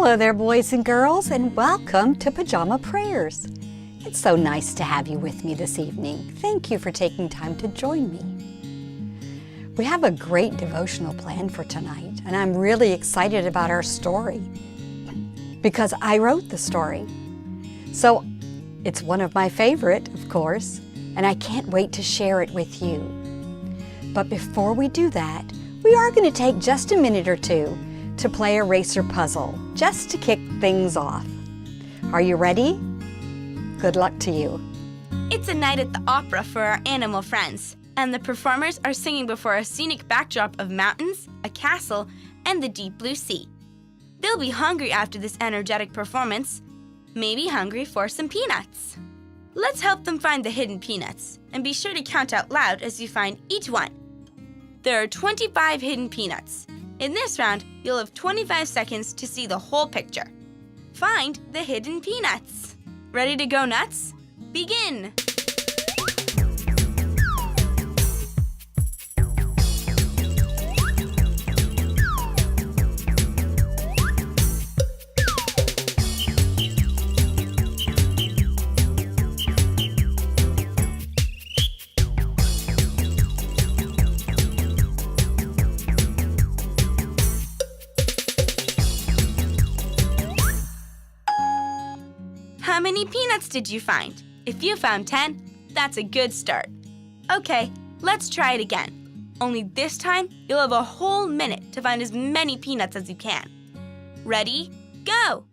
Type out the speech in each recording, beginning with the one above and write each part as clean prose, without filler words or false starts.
Hello there, boys and girls, and welcome to Pajama Prayers. It's so nice to have you with me this evening. Thank you for taking time to join me. We have a great devotional planned for tonight, and I'm really excited about our story because I wrote the story. So it's one of my favorite, of course, and I can't wait to share it with you. But before we do that, we are going to take just a minute or two to play a racer puzzle, just to kick things off. Are you ready? Good luck to you. It's a night at the opera for our animal friends, and the performers are singing before a scenic backdrop of mountains, a castle, and the deep blue sea. They'll be hungry after this energetic performance, maybe hungry for some peanuts. Let's help them find the hidden peanuts, and be sure to count out loud as you find each one. There are 25 hidden peanuts. In this round, you'll have 25 seconds to see the whole picture. Find the hidden peanuts. Ready to go nuts? Begin! How many peanuts did you find? If you found 10, that's a good start. Okay, let's try it again. Only this time, you'll have a whole minute to find as many peanuts as you can. Ready? Go!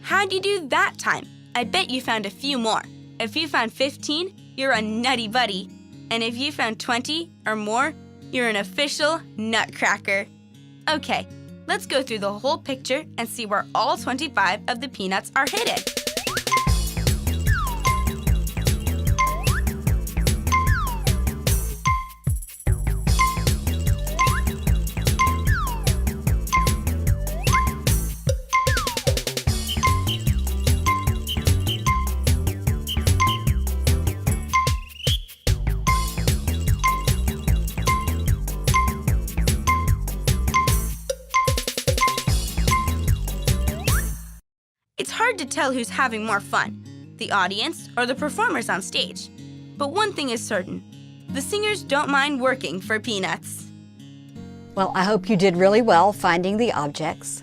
How'd you do that time? I bet you found a few more. If you found 15, you're a nutty buddy. And if you found 20 or more, you're an official nutcracker. Okay, let's go through the whole picture and see where all 25 of the peanuts are hidden. It's hard to tell who's having more fun, the audience or the performers on stage. But one thing is certain, the singers don't mind working for peanuts. Well, I hope you did really well finding the objects,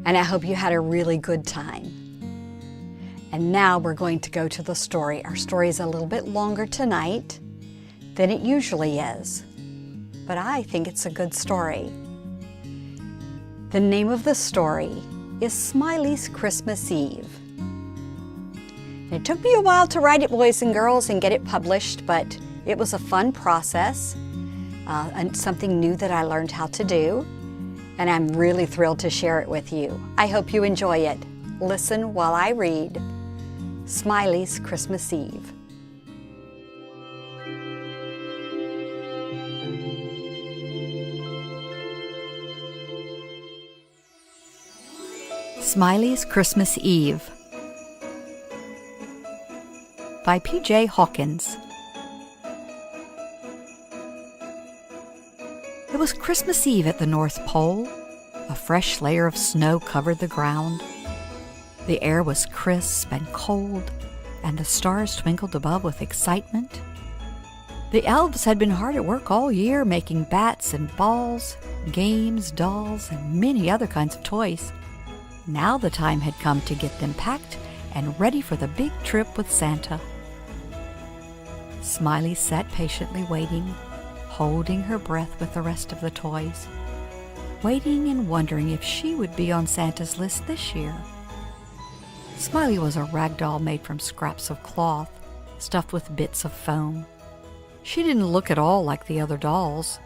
and I hope you had a really good time. And now we're going to go to the story. Our story is a little bit longer tonight than it usually is, but I think it's a good story. The name of the story is Smiley's Christmas Eve. And it took me a while to write it, boys and girls, and get it published, but it was a fun process and something new that I learned how to do, and I'm really thrilled to share it with you. I hope you enjoy it. Listen while I read Smiley's Christmas Eve. Smiley's Christmas Eve by P.J. Hawkins. It was Christmas Eve at the North Pole. A fresh layer of snow covered the ground. The air was crisp and cold, and the stars twinkled above with excitement. The elves had been hard at work all year making bats and balls, games, dolls, and many other kinds of toys. Now the time had come to get them packed and ready for the big trip with Santa. Smiley sat patiently waiting, holding her breath with the rest of the toys, waiting and wondering if she would be on Santa's list this year. Smiley was a rag doll made from scraps of cloth, stuffed with bits of foam. She didn't look at all like the other dolls.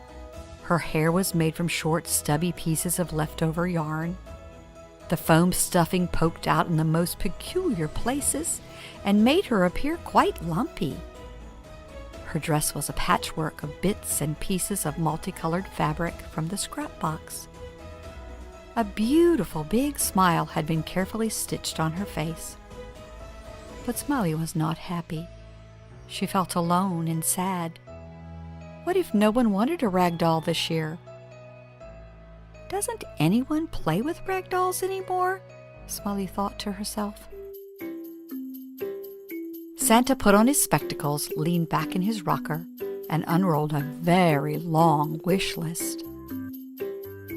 Her hair was made from short, stubby pieces of leftover yarn. The foam stuffing poked out in the most peculiar places and made her appear quite lumpy. Her dress was a patchwork of bits and pieces of multicolored fabric from the scrap box. A beautiful big smile had been carefully stitched on her face. But Smiley was not happy. She felt alone and sad. What if no one wanted a rag doll this year? Doesn't anyone play with rag dolls anymore? Smiley thought to herself. Santa put on his spectacles, leaned back in his rocker, and unrolled a very long wish list.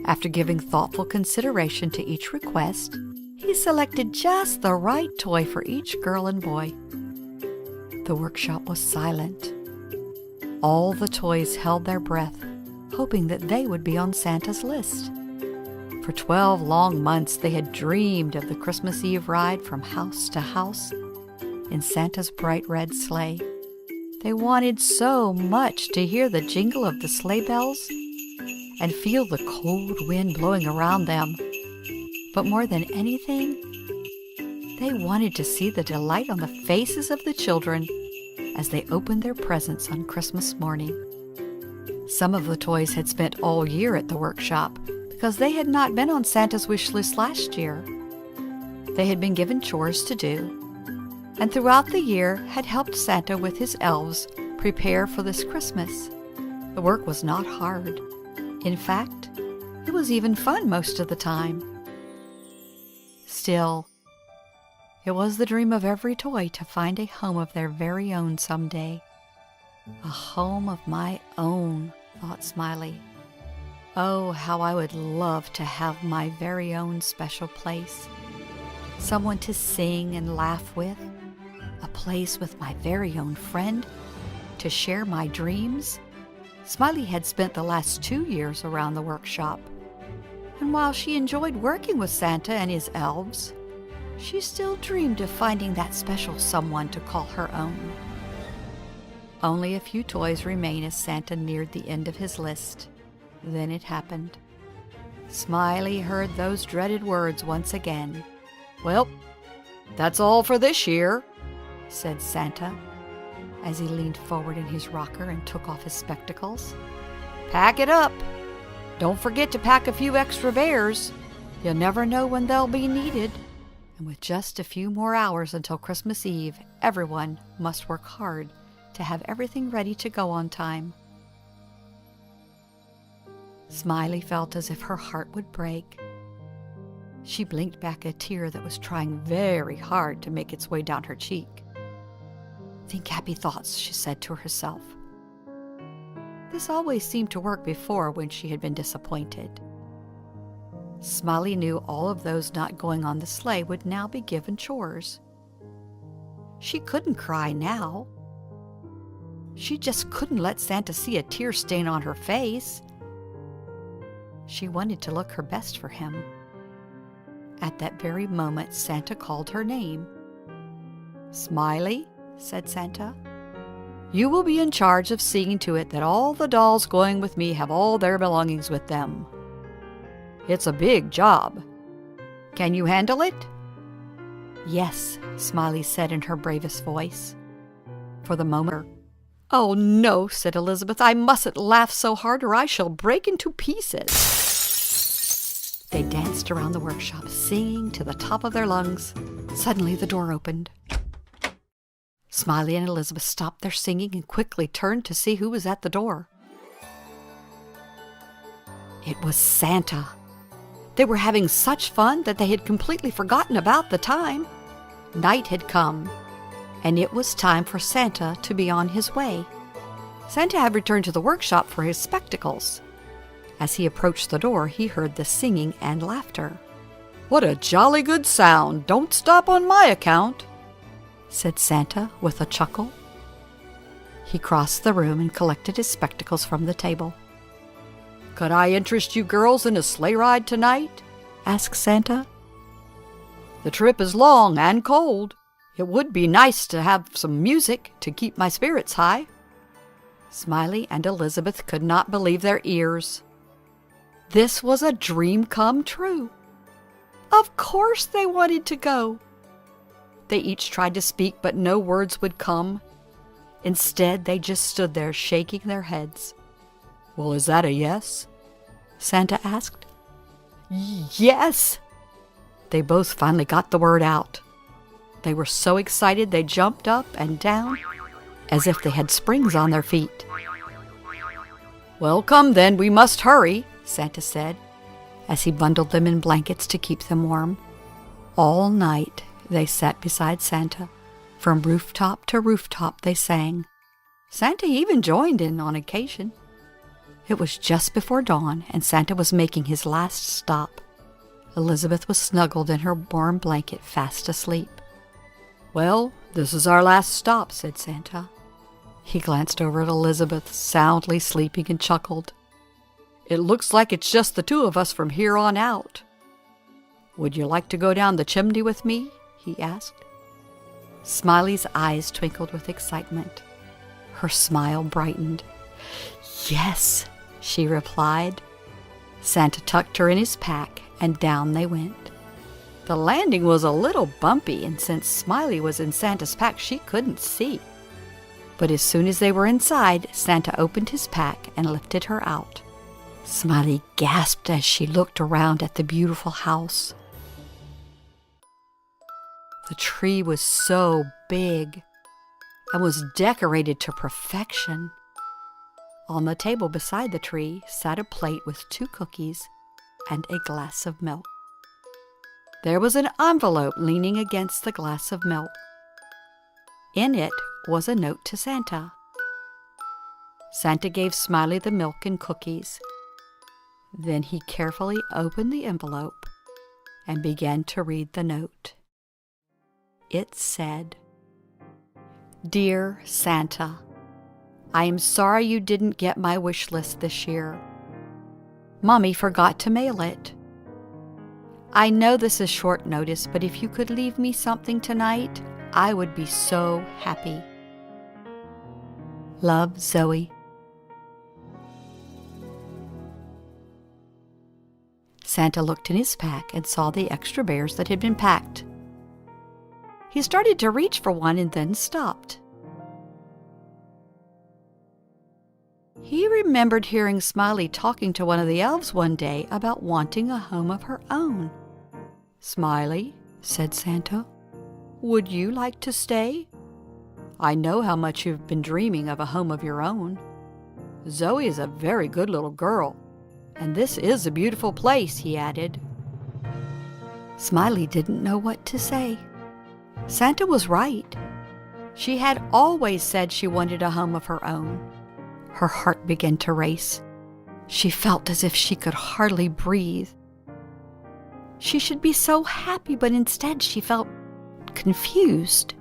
After giving thoughtful consideration to each request, he selected just the right toy for each girl and boy. The workshop was silent. All the toys held their breath, hoping that they would be on Santa's list. For 12 long months, they had dreamed of the Christmas Eve ride from house to house in Santa's bright red sleigh. They wanted so much to hear the jingle of the sleigh bells and feel the cold wind blowing around them. But more than anything, they wanted to see the delight on the faces of the children as they opened their presents on Christmas morning. Some of the toys had spent all year at the workshop because they had not been on Santa's wish list last year. They had been given chores to do, and throughout the year had helped Santa with his elves prepare for this Christmas. The work was not hard. In fact, it was even fun most of the time. Still, it was the dream of every toy to find a home of their very own someday. A home of my own, thought Smiley. Oh, how I would love to have my very own special place. Someone to sing and laugh with. A place with my very own friend to share my dreams. Smiley had spent the last 2 years around the workshop. And while she enjoyed working with Santa and his elves, she still dreamed of finding that special someone to call her own. Only a few toys remained as Santa neared the end of his list. Then it happened. Smiley heard those dreaded words once again. "Well, that's all for this year," said Santa, as he leaned forward in his rocker and took off his spectacles. "Pack it up. Don't forget to pack a few extra bears. You never know when they'll be needed." And with just a few more hours until Christmas Eve, everyone must work hard to have everything ready to go on time. Smiley felt as if her heart would break. She blinked back a tear that was trying very hard to make its way down her cheek. "Think happy thoughts," she said to herself. This always seemed to work before when she had been disappointed. Smiley knew all of those not going on the sleigh would now be given chores. She couldn't cry now. She just couldn't let Santa see a tear stain on her face. She wanted to look her best for him. At that very moment, Santa called her name. "Smiley," said Santa, "you will be in charge of seeing to it that all the dolls going with me have all their belongings with them. It's a big job. Can you handle it?" "Yes," Smiley said in her bravest voice. For the moment, "Oh no," said Elizabeth, "I mustn't laugh so hard or I shall break into pieces." They danced around the workshop, singing to the top of their lungs. Suddenly the door opened. Smiley and Elizabeth stopped their singing and quickly turned to see who was at the door. It was Santa. They were having such fun that they had completely forgotten about the time. Night had come, and it was time for Santa to be on his way. Santa had returned to the workshop for his spectacles. As he approached the door, he heard the singing and laughter. "What a jolly good sound! Don't stop on my account," said Santa with a chuckle. He crossed the room and collected his spectacles from the table. "Could I interest you girls in a sleigh ride tonight?" asked Santa. "The trip is long and cold. It would be nice to have some music to keep my spirits high." Smiley and Elizabeth could not believe their ears. This was a dream come true. Of course they wanted to go. They each tried to speak, but no words would come. Instead, they just stood there shaking their heads. "Well, is that a yes?" Santa asked. "Yes!" They both finally got the word out. They were so excited they jumped up and down as if they had springs on their feet. "Well, come then, we must hurry," Santa said, as he bundled them in blankets to keep them warm. All night they sat beside Santa. From rooftop to rooftop they sang. Santa even joined in on occasion. It was just before dawn, and Santa was making his last stop. Elizabeth was snuggled in her warm blanket, fast asleep. "Well, this is our last stop," said Santa. He glanced over at Elizabeth, soundly sleeping, and chuckled. "It looks like it's just the two of us from here on out. Would you like to go down the chimney with me?" he asked. Smiley's eyes twinkled with excitement. Her smile brightened. "Yes," she replied. Santa tucked her in his pack, and down they went. The landing was a little bumpy, and since Smiley was in Santa's pack, she couldn't see. But as soon as they were inside, Santa opened his pack and lifted her out. Smiley gasped as she looked around at the beautiful house. The tree was so big and was decorated to perfection. On the table beside the tree sat a plate with 2 cookies and a glass of milk. There was an envelope leaning against the glass of milk. In it was a note to Santa. Santa gave Smiley the milk and cookies. Then he carefully opened the envelope and began to read the note. It said, "Dear Santa, I am sorry you didn't get my wish list this year. Mommy forgot to mail it. I know this is short notice, but if you could leave me something tonight, I would be so happy. Love, Zoe." Santa looked in his pack and saw the extra bears that had been packed. He started to reach for one and then stopped. He remembered hearing Smiley talking to one of the elves one day about wanting a home of her own. "Smiley," said Santa, "would you like to stay? I know how much you've been dreaming of a home of your own. Zoe is a very good little girl, and this is a beautiful place," he added. Smiley didn't know what to say. Santa was right. She had always said she wanted a home of her own. Her heart began to race. She felt as if she could hardly breathe. She should be so happy, but instead she felt confused.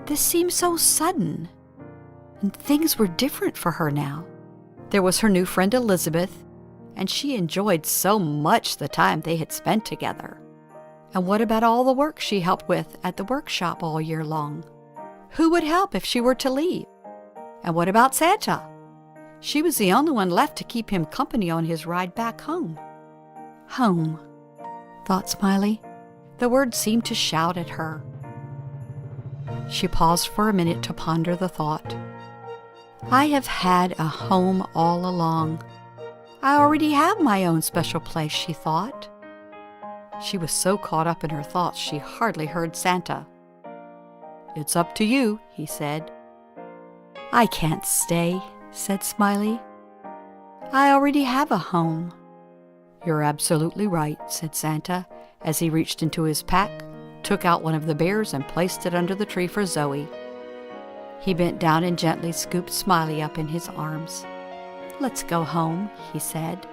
This seemed so sudden, and things were different for her now. There was her new friend Elizabeth, and she enjoyed so much the time they had spent together. And what about all the work she helped with at the workshop all year long? Who would help if she were to leave? And what about Santa? She was the only one left to keep him company on his ride back home. Home, thought Smiley. The word seemed to shout at her. She paused for a minute to ponder the thought. I have had a home all along. I already have my own special place, she thought. She was so caught up in her thoughts she hardly heard Santa. It's up to you, he said. I can't stay, said Smiley. I already have a home. You're absolutely right, said Santa, as he reached into his pack, took out one of the bears and placed it under the tree for Zoe. He bent down and gently scooped Smiley up in his arms. Let's go home, he said.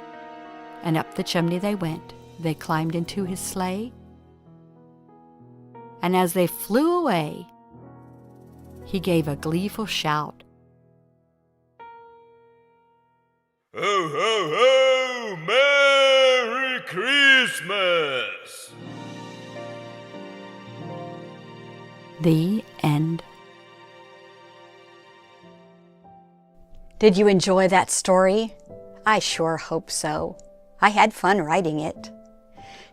And up the chimney they went, They climbed into his sleigh, and as they flew away, he gave a gleeful shout. Ho, ho, ho! Merry Christmas! The end. Did you enjoy that story? I sure hope so. I had fun writing it.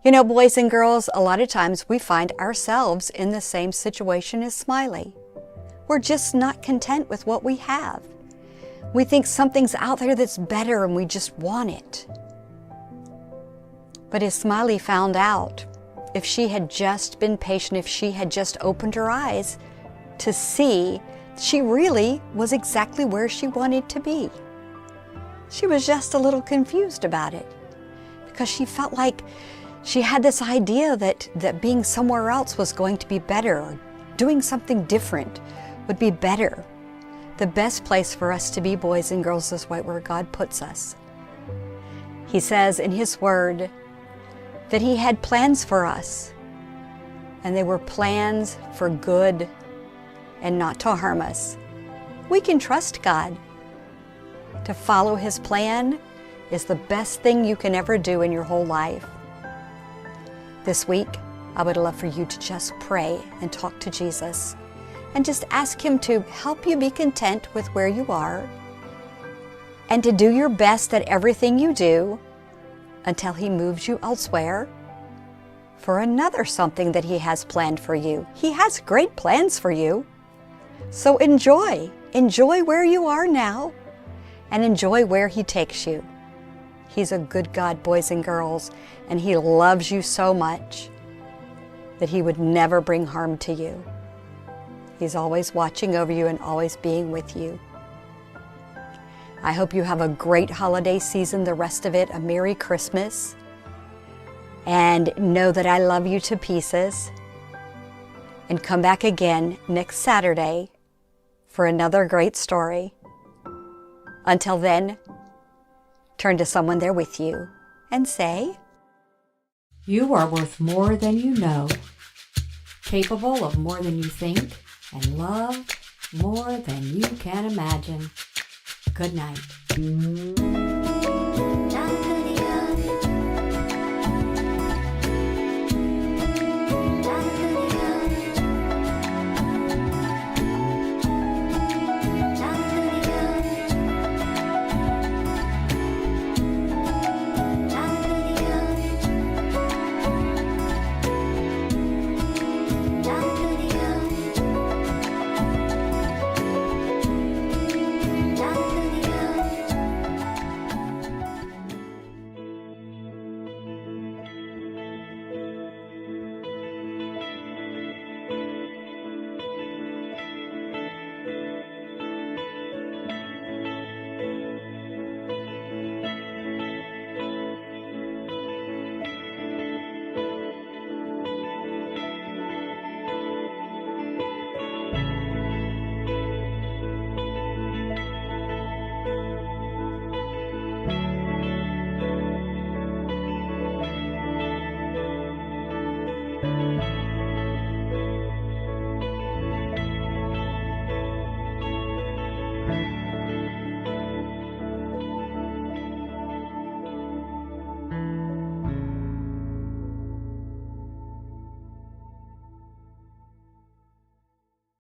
You know, boys and girls, a lot of times we find ourselves in the same situation as Smiley. We're just not content with what we have. We think something's out there that's better and we just want it. But as Smiley found out, if she had just been patient, if she had just opened her eyes to see, she really was exactly where she wanted to be. She was just a little confused about it because she felt like she had this idea that being somewhere else was going to be better, or doing something different would be better. The best place for us to be, boys and girls, is right where God puts us. He says in His Word that He had plans for us, and they were plans for good and not to harm us. We can trust God. To follow His plan is the best thing you can ever do in your whole life. This week, I would love for you to just pray and talk to Jesus and just ask Him to help you be content with where you are and to do your best at everything you do until He moves you elsewhere for another something that He has planned for you. He has great plans for you. So enjoy where you are now and enjoy where He takes you. He's a good God, boys and girls, and He loves you so much that He would never bring harm to you. He's always watching over you and always being with you. I hope you have a great holiday season, the rest of it, a Merry Christmas. And know that I love you to pieces. And come back again next Saturday for another great story. Until then, turn to someone there with you and say, You are worth more than you know, capable of more than you think, and loved more than you can imagine. Good night.